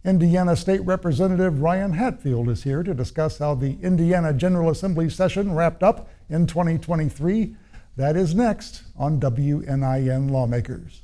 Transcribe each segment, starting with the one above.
Indiana State Representative Ryan Hatfield is here to discuss how the Indiana General Assembly session wrapped up in 2023. That is next on WNIN Lawmakers.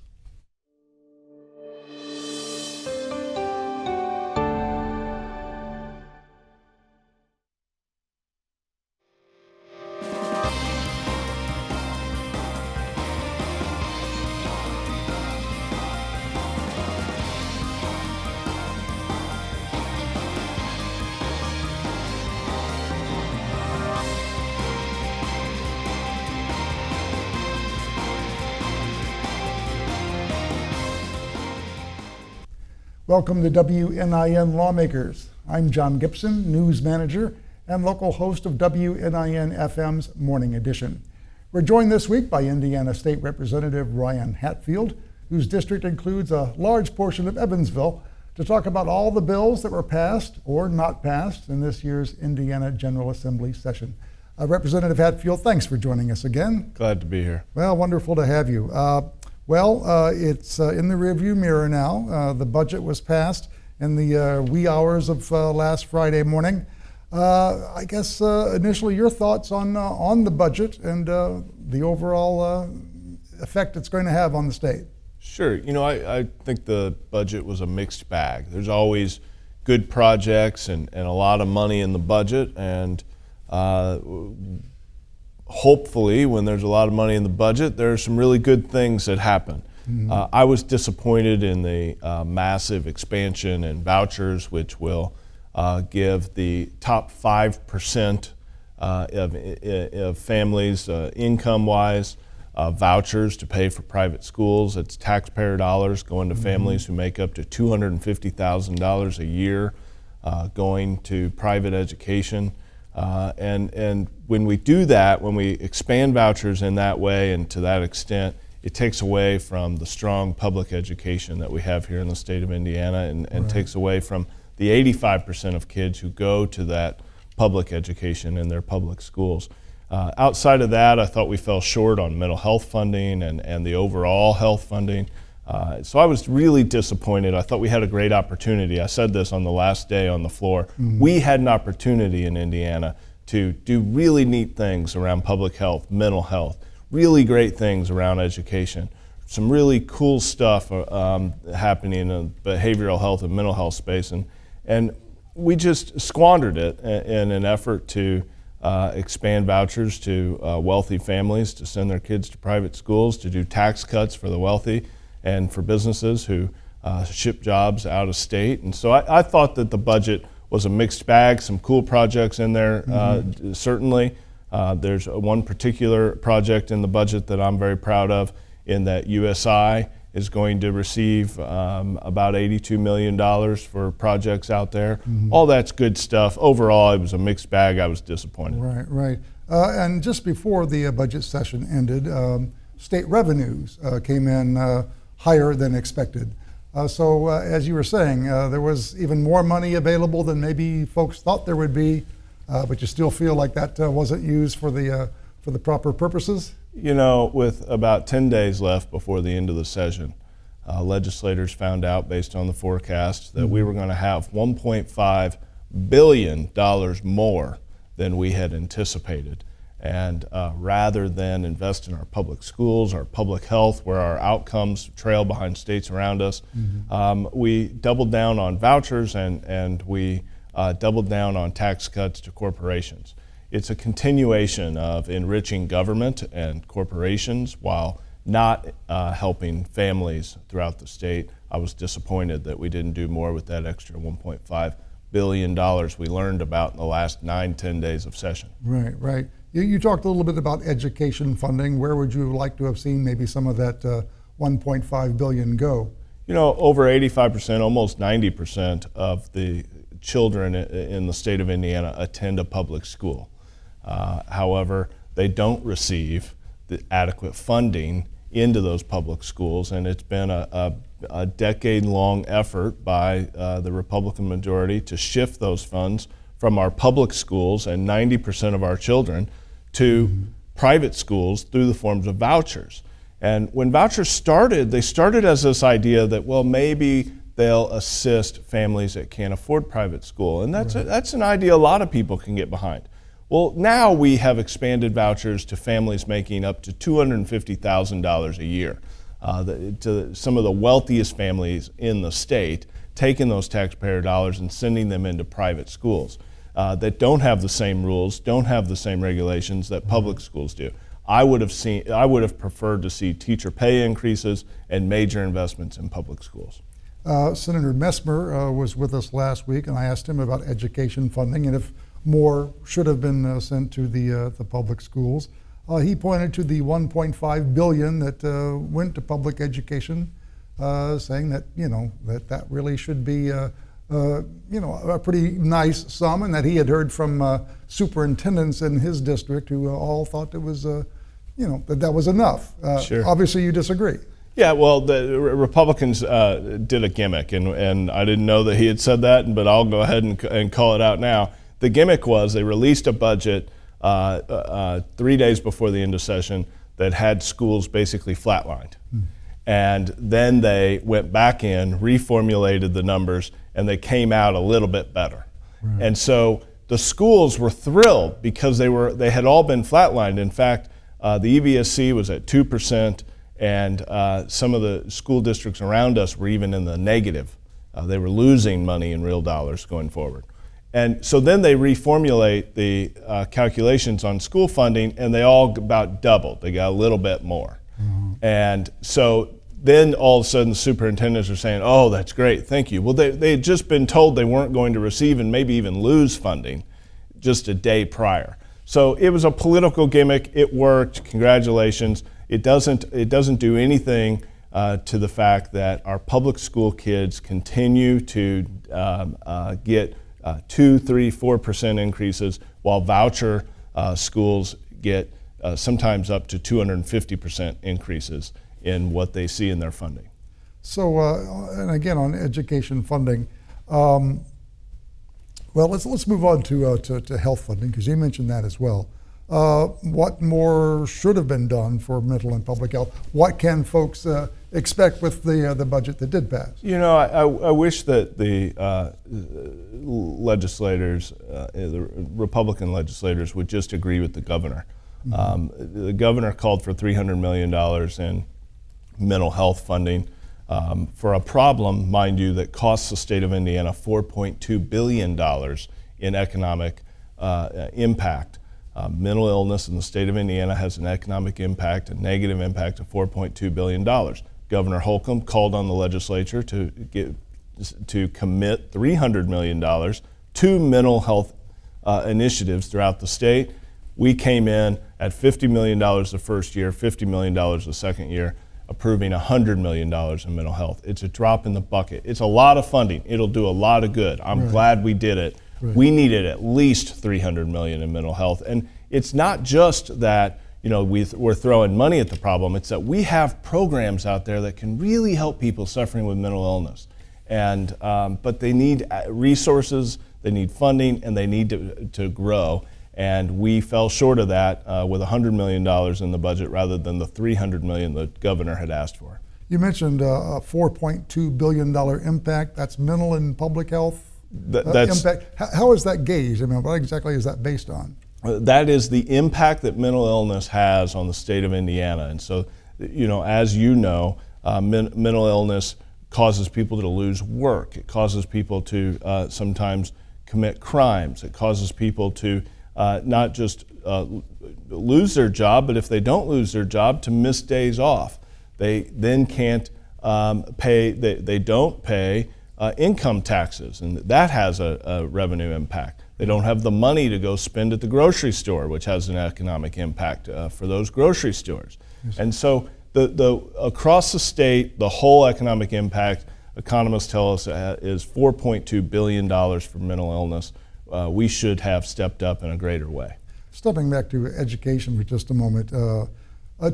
Welcome to WNIN Lawmakers. I'm John Gibson, news manager and local host of WNIN FM's Morning Edition. We're joined this week by Indiana State Representative Ryan Hatfield, whose district includes a large portion of Evansville, to talk about all the bills that were passed or not passed in this year's Indiana General Assembly session. Representative Hatfield, thanks for joining us again. Glad to be here. Well, wonderful to have you. It's in the rearview mirror now. The budget was passed in the wee hours of last Friday morning. I guess initially your thoughts on the budget and the overall effect it's going to have on the state. Sure. You know, I think the budget was a mixed bag. There's always good projects and a lot of money in the budget, and hopefully when there's a lot of money in the budget, there are some really good things that happen. Mm-hmm. I was disappointed in the massive expansion in vouchers, which will give the top 5% of families income-wise vouchers to pay for private schools. It's taxpayer dollars going to families who make up to $250,000 a year going to private education. And when we do that, when we expand vouchers in that way and to that extent, it takes away from the strong public education that we have here in the state of Indiana and right. takes away from the 85% of kids who go to that public education in their public schools. Outside of that, I thought we fell short on mental health funding and the overall health funding. So I was really disappointed. I thought we had a great opportunity. I said this on the last day on the floor. Mm-hmm. We had an opportunity in Indiana to do really neat things around public health, mental health, really great things around education, some really cool stuff happening in the behavioral health and mental health space. And we just squandered it in an effort to expand vouchers to wealthy families, to send their kids to private schools, to do tax cuts for the wealthy, and for businesses who ship jobs out of state. And so I thought that the budget was a mixed bag, some cool projects in there, certainly. There's one particular project in the budget that I'm very proud of, in that USI is going to receive about $82 million for projects out there. Mm-hmm. All that's good stuff. Overall, it was a mixed bag. I was disappointed. Right. And just before the budget session ended, state revenues came in higher than expected. So as you were saying, there was even more money available than maybe folks thought there would be, but you still feel like that wasn't used for the proper purposes? You know, with about 10 days left before the end of the session, legislators found out, based on the forecast, that we were going to have $1.5 billion more than we had anticipated. And rather than invest in our public schools, our public health, where our outcomes trail behind states around us, we doubled down on vouchers and we doubled down on tax cuts to corporations. It's a continuation of enriching government and corporations while not helping families throughout the state. I was disappointed that we didn't do more with that extra $1.5 billion we learned about in the last 9-10 days of session. Right. You talked a little bit about education funding. Where would you like to have seen maybe some of that $1.5 billion go? You know, over 85%, almost 90% of the children in the state of Indiana attend a public school. However, they don't receive the adequate funding into those public schools, and it's been a decade-long effort by the Republican majority to shift those funds from our public schools and 90% of our children to private schools through the forms of vouchers. And when vouchers started, they started as this idea that, well, maybe they'll assist families that can't afford private school. And that's an idea a lot of people can get behind. Well, now we have expanded vouchers to families making up to $250,000 a year, to some of the wealthiest families in the state, taking those taxpayer dollars and sending them into private schools that don't have the same rules, don't have the same regulations that public schools do. I would have preferred to see teacher pay increases and major investments in public schools. Senator Messmer was with us last week, and I asked him about education funding and if more should have been sent to the public schools. He pointed to the $1.5 billion that went to public education, saying that that really should be a pretty nice sum, and that he had heard from superintendents in his district who all thought it was that was enough. Sure. Obviously, you disagree. Yeah, well, the Republicans did a gimmick, and I didn't know that he had said that, but I'll go ahead and call it out now. The gimmick was they released a budget 3 days before the end of session that had schools basically flatlined. And then they went back in, reformulated the numbers, and they came out a little bit better. Right. And so the schools were thrilled because they had all been flatlined. In fact, the EVSC was at 2%, and some of the school districts around us were even in the negative. They were losing money in real dollars going forward. And so then they reformulate the calculations on school funding, and they all about doubled. They got a little bit more. Mm-hmm. And so then all of a sudden the superintendents are saying, oh, that's great, thank you. Well, they had just been told they weren't going to receive and maybe even lose funding just a day prior. So it was a political gimmick. It worked. Congratulations. It doesn't do anything to the fact that our public school kids continue to get 2, 3, 4% increases, while voucher schools get sometimes up to 250% increases in what they see in their funding. So, and again on education funding, well, let's move on to health funding, because you mentioned that as well. What more should have been done for mental and public health? What can folks expect with the budget that did pass? I wish that the legislators, the Republican legislators, would just agree with the governor. Mm-hmm. The governor called for $300 million in mental health funding for a problem, mind you, that costs the state of Indiana $4.2 billion in economic impact. Mental illness in the state of Indiana has an economic impact, a negative impact of $4.2 billion. Governor Holcomb called on the legislature to commit $300 million to mental health initiatives throughout the state. We came in at $50 million the first year, $50 million the second year, approving $100 million in mental health. It's a drop in the bucket. It's a lot of funding. It'll do a lot of good. I'm glad we did it. Right. We needed at least $300 million in mental health. And it's not just that we're throwing money at the problem, it's that we have programs out there that can really help people suffering with mental illness. And but they need resources, they need funding, and they need to grow. And we fell short of that with $100 million in the budget rather than the $300 million the governor had asked for. You mentioned a $4.2 billion impact. That's mental and public health impact. How is that gauged? I mean, what exactly is that based on? That is the impact that mental illness has on the state of Indiana. And so, as you know, mental illness causes people to lose work. It causes people to sometimes commit crimes. It causes people to not just lose their job, but if they don't lose their job, to miss days off. They then can't pay, they don't pay income taxes, and that has a revenue impact. They don't have the money to go spend at the grocery store, which has an economic impact for those grocery stores. Yes. And so across the state, the whole economic impact, economists tell us, is $4.2 billion for mental illness. We should have stepped up in a greater way. Stepping back to education for just a moment,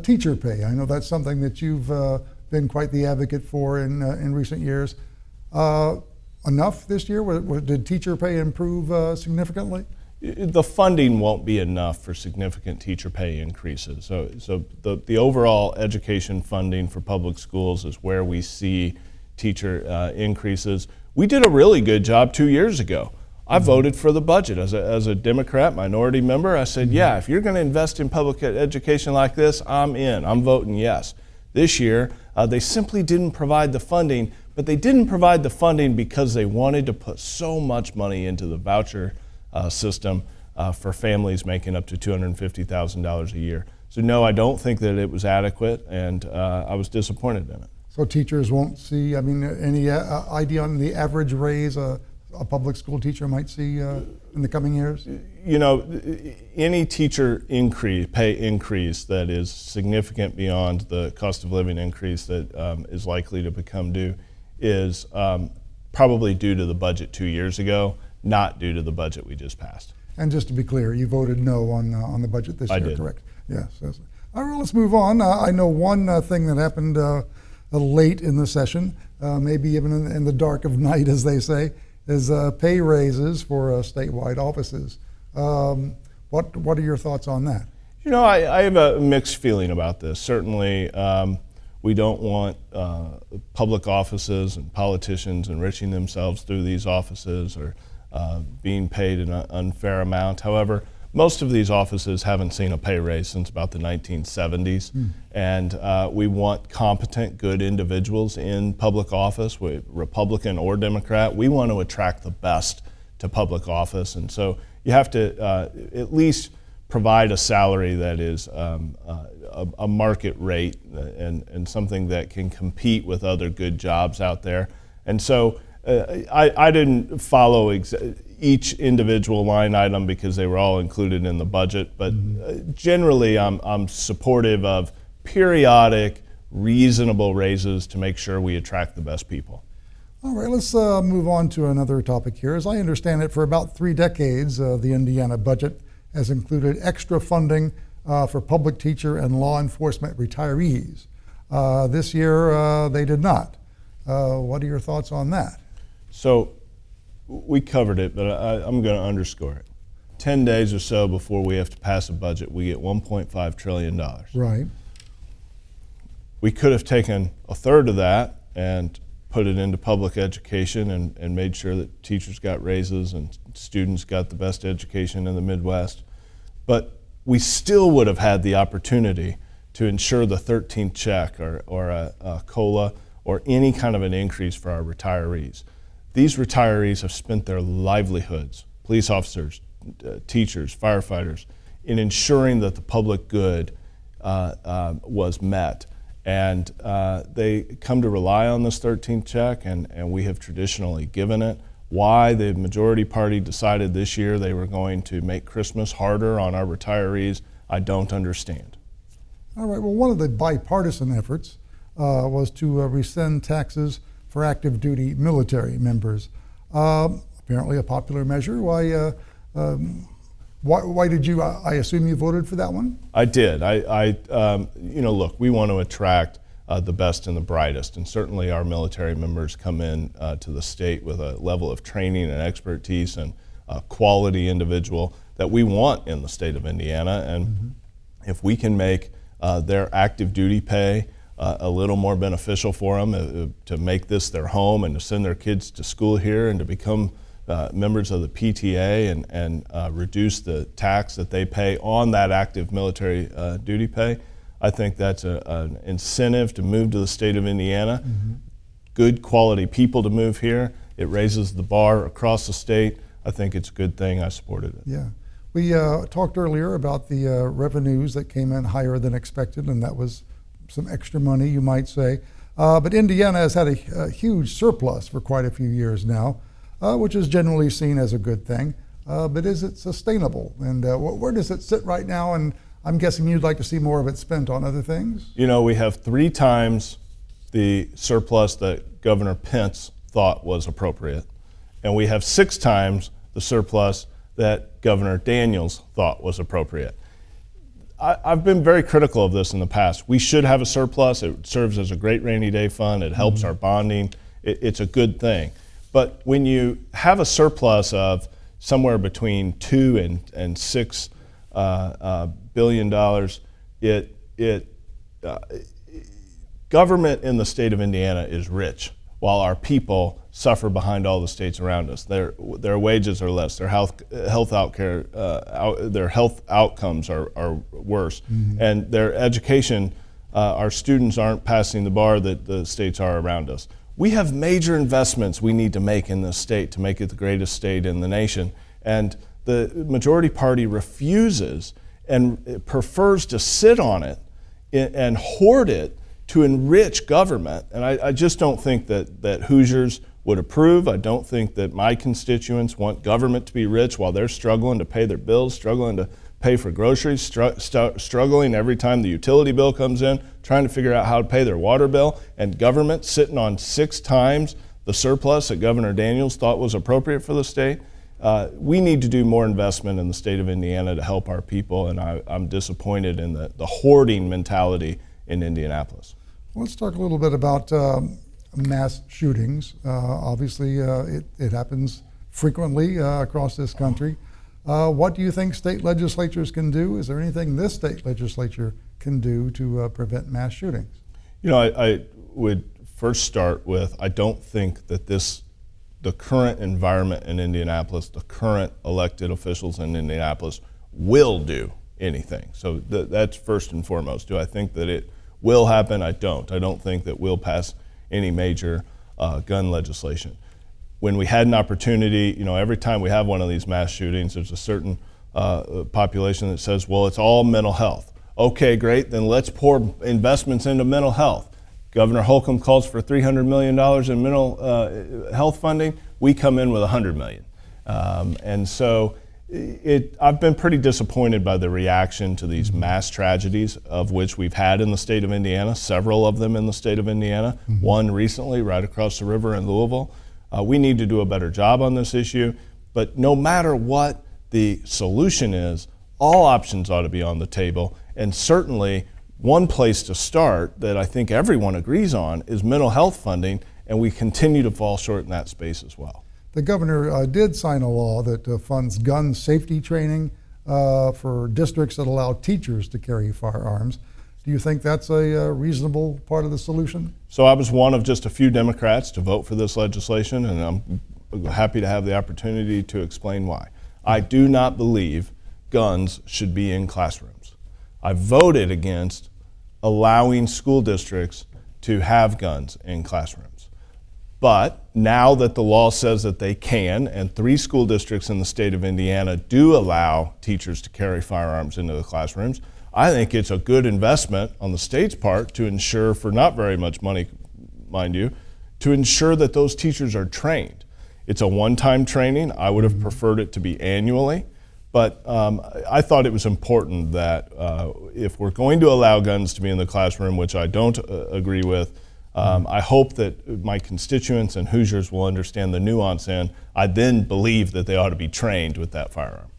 teacher pay. I know that's something that you've been quite the advocate for in recent years. Enough this year? Did teacher pay improve significantly? The funding won't be enough for significant teacher pay increases. So the overall education funding for public schools is where we see teacher increases. We did a really good job 2 years ago. I voted for the budget as a Democrat minority member. I said, yeah, if you're going to invest in public education like this, I'm in. I'm voting yes. This year, they simply didn't provide the funding, but they didn't provide the funding because they wanted to put so much money into the voucher system for families making up to $250,000 a year. So no, I don't think that it was adequate, and I was disappointed in it. So teachers won't see, any idea on the average raise a public school teacher might see in the coming years? You know, any teacher pay increase that is significant beyond the cost of living increase that is likely to become due is probably due to the budget 2 years ago, not due to the budget we just passed. And just to be clear, you voted no on the budget this year, did. Correct? Yes. All right, let's move on. I know one thing that happened late in the session, maybe even in the dark of night, as they say, is pay raises for statewide offices. What are your thoughts on that? You know, I have a mixed feeling about this. Certainly, we don't want public offices and politicians enriching themselves through these offices or being paid an unfair amount. However, most of these offices haven't seen a pay raise since about the 1970s, and we want competent, good individuals in public office, Republican or Democrat. We want to attract the best to public office, and so you have to at least provide a salary that is a market rate and something that can compete with other good jobs out there. And so I didn't follow each individual line item because they were all included in the budget, but generally I'm supportive of periodic, reasonable raises to make sure we attract the best people. All right, let's move on to another topic here. As I understand it, for about 3 decades, the Indiana budget has included extra funding for public teacher and law enforcement retirees. This year, they did not. What are your thoughts on that? So we covered it, but I'm going to underscore it. 10 days or so before we have to pass a budget, we get $1.5 trillion. Right. We could have taken a third of that and put it into public education and made sure that teachers got raises and students got the best education in the Midwest. But we still would have had the opportunity to ensure the 13th check or a COLA or any kind of an increase for our retirees. These retirees have spent their livelihoods, police officers, teachers, firefighters, in ensuring that the public good was met. And they come to rely on this 13th check, and we have traditionally given it. Why the majority party decided this year they were going to make Christmas harder on our retirees, I don't understand. All right, well, one of the bipartisan efforts was to rescind taxes for active duty military members. Apparently a popular measure. Why did you, I assume you voted for that one? I did. Look, we want to attract the best and the brightest, and certainly our military members come in to the state with a level of training and expertise and a quality individual that we want in the state of Indiana. And if we can make their active duty pay a little more beneficial for them, to make this their home and to send their kids to school here and to become members of the PTA and reduce the tax that they pay on that active military duty pay, I think that's an incentive to move to the state of Indiana. Good quality people to move here. It raises the bar across the state. I think it's a good thing. I supported it. Yeah. We talked earlier about the revenues that came in higher than expected, and that was some extra money, you might say. But Indiana has had a huge surplus for quite a few years now, which is generally seen as a good thing. But is it sustainable? And where does it sit right now? And I'm guessing you'd like to see more of it spent on other things? You know, we have 3 times the surplus that Governor Pence thought was appropriate. And we have 6 times the surplus that Governor Daniels thought was appropriate. I've been very critical of this in the past. We should have a surplus. It serves as a great rainy day fund. It helps our bonding. It's a good thing. But when you have a surplus of somewhere between $2 and $6 billion, government in the state of Indiana is rich. while our people suffer behind all the states around us. Their wages are less, their health outcomes are worse, and their education, our students aren't passing the bar that the states are around us. We have major investments we need to make in this state to make it the greatest state in the nation, and the majority party refuses and prefers to sit on it and hoard it to enrich government. And I just don't think that Hoosiers would approve. I don't think that my constituents want government to be rich while they're struggling to pay their bills, struggling to pay for groceries, struggling every time the utility bill comes in, trying to figure out how to pay their water bill, and government sitting on 6 times the surplus that Governor Daniels thought was appropriate for the state. We need to do more investment in the state of Indiana to help our people, and I'm disappointed in the hoarding mentality in Indianapolis. Let's talk a little bit about mass shootings. Obviously, it happens frequently across this country. What do you think state legislatures can do? Is there anything this state legislature can do to prevent mass shootings? You know, I would first start with, I don't think that the current environment in Indianapolis, the current elected officials in Indianapolis will do anything. So that's first and foremost. Do I think that it will happen? I don't. I don't think that we'll pass any major gun legislation. When we had an opportunity, you know, every time we have one of these mass shootings, there's a certain population that says, well, it's all mental health. Okay, great, then let's pour investments into mental health. Governor Holcomb calls for $300 million in mental health funding. We come in with $100 million. And so I've been pretty disappointed by the reaction to these mass tragedies, of which we've had in the state of Indiana, several of them in the state of Indiana, one recently right across the river in Louisville. We need to do a better job on this issue, but no matter what the solution is, all options ought to be on the table, and certainly one place to start that I think everyone agrees on is mental health funding, and we continue to fall short in that space as well. The governor did sign a law that funds gun safety training for districts that allow teachers to carry firearms. Do you think that's a reasonable part of the solution? So I was one of just a few Democrats to vote for this legislation, and I'm happy to have the opportunity to explain why. I do not believe guns should be in classrooms. I voted against allowing school districts to have guns in classrooms. But now that the law says that they can, and 3 school districts in the state of Indiana do allow teachers to carry firearms into the classrooms, I think it's a good investment on the state's part to ensure, for not very much money, mind you, to ensure that those teachers are trained. It's a one-time training. I would have preferred it to be annually, but I thought it was important that if we're going to allow guns to be in the classroom, which I don't agree with, I hope that my constituents and Hoosiers will understand the nuance, and I then believe that they ought to be trained with that firearm.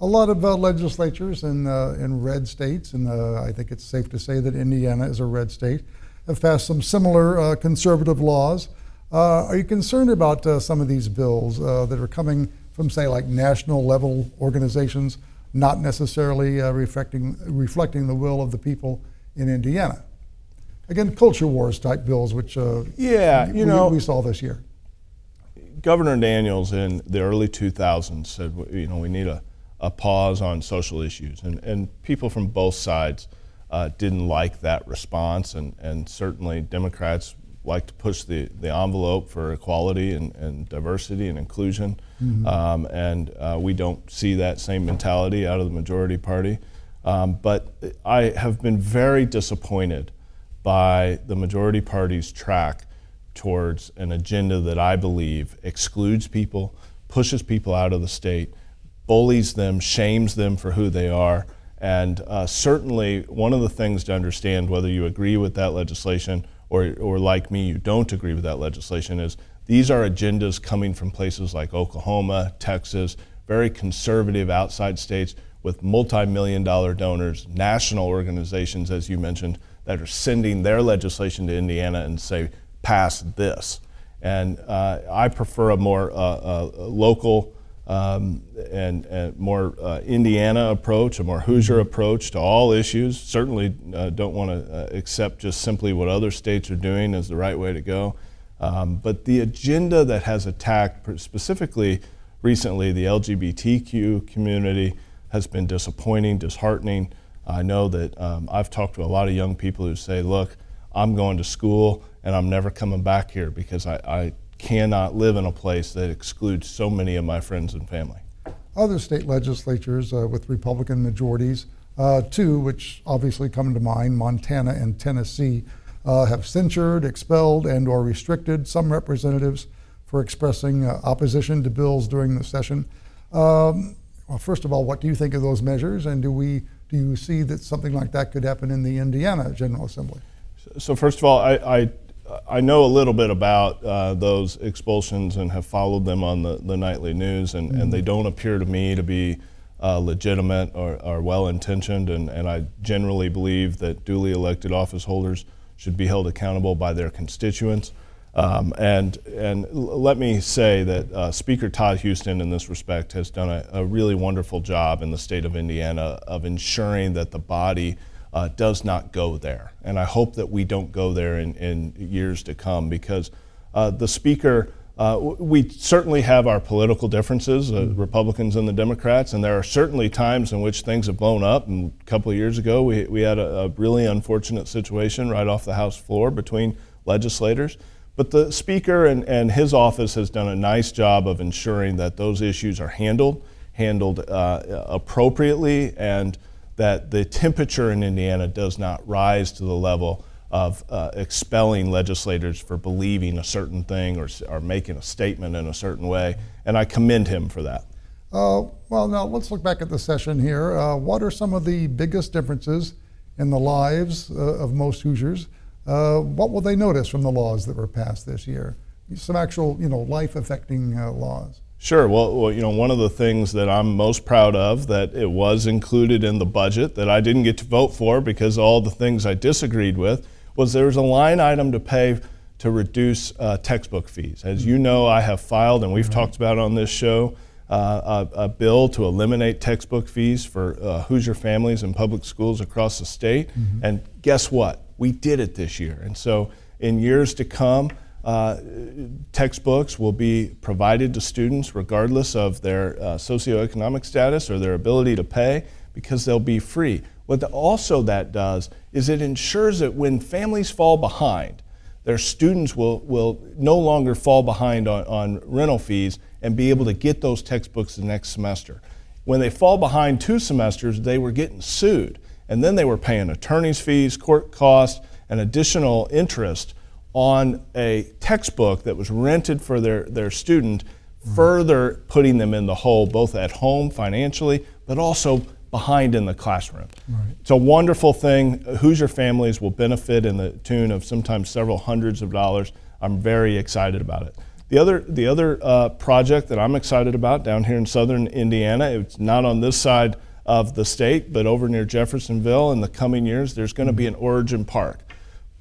A lot of legislatures in red states, and I think it's safe to say that Indiana is a red state, have passed some similar conservative laws. Are you concerned about some of these bills that are coming from, say, like national level organizations, not necessarily reflecting the will of the people in Indiana? Again, culture wars type bills, which we saw this year. Governor Daniels in the early 2000s said, we need a pause on social issues, and people from both sides didn't like that response, and certainly Democrats like to push the envelope for equality and diversity and inclusion, and we don't see that same mentality out of the majority party. But I have been very disappointed by the majority party's track towards an agenda that I believe excludes people, pushes people out of the state, bullies them, shames them for who they are. And certainly one of the things to understand, whether you agree with that legislation or like me, you don't agree with that legislation, is these are agendas coming from places like Oklahoma, Texas, very conservative outside states with multi-million-dollar donors, national organizations, as you mentioned, that are sending their legislation to Indiana and say, pass this. And I prefer a more local and more Indiana approach, a more Hoosier approach to all issues. Certainly don't want to accept just simply what other states are doing as the right way to go. But the agenda that has attacked specifically recently the LGBTQ community has been disappointing, disheartening. I know that I've talked to a lot of young people who say, look, I'm going to school and I'm never coming back here because I cannot live in a place that excludes so many of my friends and family. Other state legislatures with Republican majorities, two which obviously come to mind, Montana and Tennessee, have censured, expelled, and or restricted some representatives for expressing opposition to bills during the session. Well, first of all, what do you think of those measures, and do you see that something like that could happen in the Indiana General Assembly? So first of all, I know a little bit about those expulsions and have followed them on the nightly news, and they don't appear to me to be legitimate or well-intentioned, and I generally believe that duly elected office holders should be held accountable by their constituents. And let me say that Speaker Todd Houston in this respect has done a really wonderful job in the state of Indiana of ensuring that the body does not go there. And I hope that we don't go there in years to come, because the Speaker, we certainly have our political differences, Republicans and the Democrats, and there are certainly times in which things have blown up. And a couple of years ago, we had a really unfortunate situation right off the House floor between legislators. But the Speaker and his office has done a nice job of ensuring that those issues are handled appropriately, and that the temperature in Indiana does not rise to the level of expelling legislators for believing a certain thing or making a statement in a certain way, and I commend him for that. Well, now let's look back at the session here. What are some of the biggest differences in the lives of most Hoosiers? What will they notice from the laws that were passed this year? Some actual, life-affecting laws. Sure. Well, one of the things that I'm most proud of that it was included in the budget that I didn't get to vote for because of all the things I disagreed with was there was a line item to pay to reduce textbook fees. As you know, I have filed, and we've talked about on this show, a bill to eliminate textbook fees for Hoosier families in public schools across the state. And guess what? We did it this year. And so in years to come, textbooks will be provided to students regardless of their socioeconomic status or their ability to pay, because they'll be free. What also that does is it ensures that when families fall behind, their students will no longer fall behind on rental fees and be able to get those textbooks the next semester. When they fall behind 2 semesters, they were getting sued, and then they were paying attorney's fees, court costs, and additional interest on a textbook that was rented for their student, further putting them in the hole, both at home financially, but also behind in the classroom. Right. It's a wonderful thing. Hoosier families will benefit in the tune of sometimes several hundreds of dollars. I'm very excited about it. The other project that I'm excited about down here in southern Indiana, it's not on this side of the state, but over near Jeffersonville in the coming years, there's going to be an Origin Park.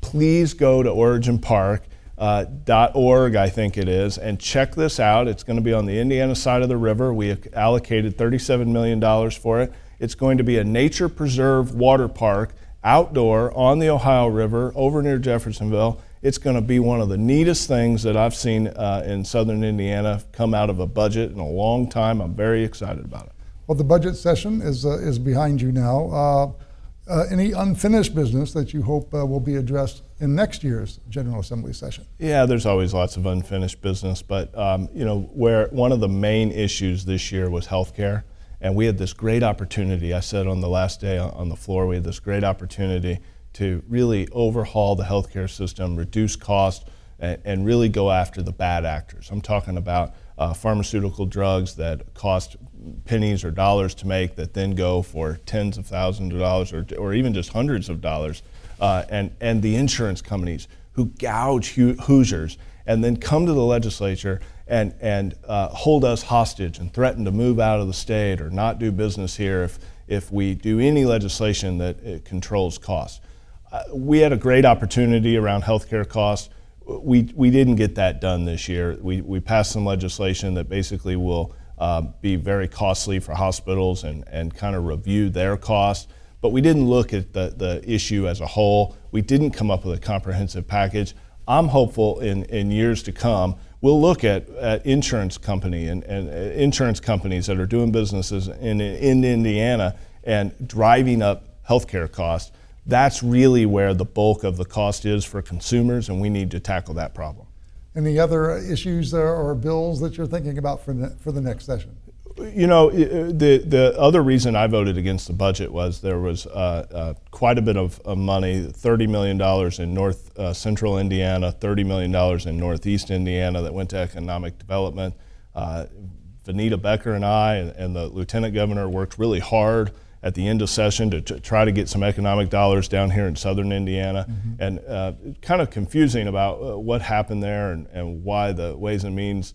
Please go to originpark.org, I think it is, and check this out. It's going to be on the Indiana side of the river. We have allocated $37 million for it. It's going to be a nature preserve water park outdoor on the Ohio River over near Jeffersonville. It's going to be one of the neatest things that I've seen in southern Indiana come out of a budget in a long time. I'm very excited about it. Well, the budget session is behind you now. Any unfinished business that you hope will be addressed in next year's General Assembly session? Yeah, there's always lots of unfinished business, but where one of the main issues this year was healthcare, and we had this great opportunity. I said on the last day on the floor, we had this great opportunity to really overhaul the healthcare system, reduce cost, and really go after the bad actors. I'm talking about pharmaceutical drugs that cost pennies or dollars to make that then go for tens of thousands of dollars or even just hundreds of dollars, and the insurance companies who gouge Hoosiers and then come to the legislature and hold us hostage and threaten to move out of the state or not do business here if we do any legislation that controls costs. We had a great opportunity around healthcare costs. We didn't get that done this year. We passed some legislation that basically will be very costly for hospitals and kind of review their costs. But we didn't look at the issue as a whole. We didn't come up with a comprehensive package. I'm hopeful in years to come, we'll look at insurance company and insurance companies that are doing businesses in Indiana and driving up healthcare costs. That's really where the bulk of the cost is for consumers, and we need to tackle that problem. Any other issues or bills that you're thinking about for the next session? You know, the other reason I voted against the budget was there was quite a bit of money, $30 million in North Central Indiana, $30 million in Northeast Indiana that went to economic development. Vanita Becker and I and the Lieutenant Governor worked really hard at the end of session to try to get some economic dollars down here in Southern Indiana, and kind of confusing about what happened there and why the Ways and Means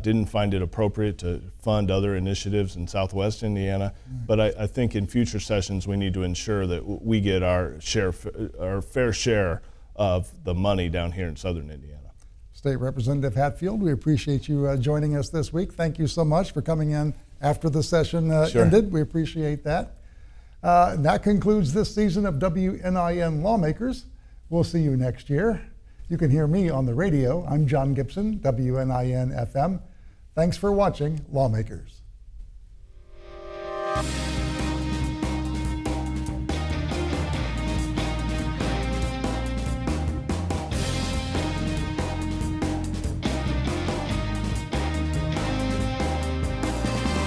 didn't find it appropriate to fund other initiatives in Southwest Indiana. But I think in future sessions we need to ensure that we get our fair share of the money down here in Southern Indiana. State Representative Hatfield, we appreciate you joining us this week. Thank you so much for coming in after the session ended. We appreciate that. And that concludes this season of WNIN Lawmakers. We'll see you next year. You can hear me on the radio. I'm John Gibson, WNIN FM. Thanks for watching Lawmakers.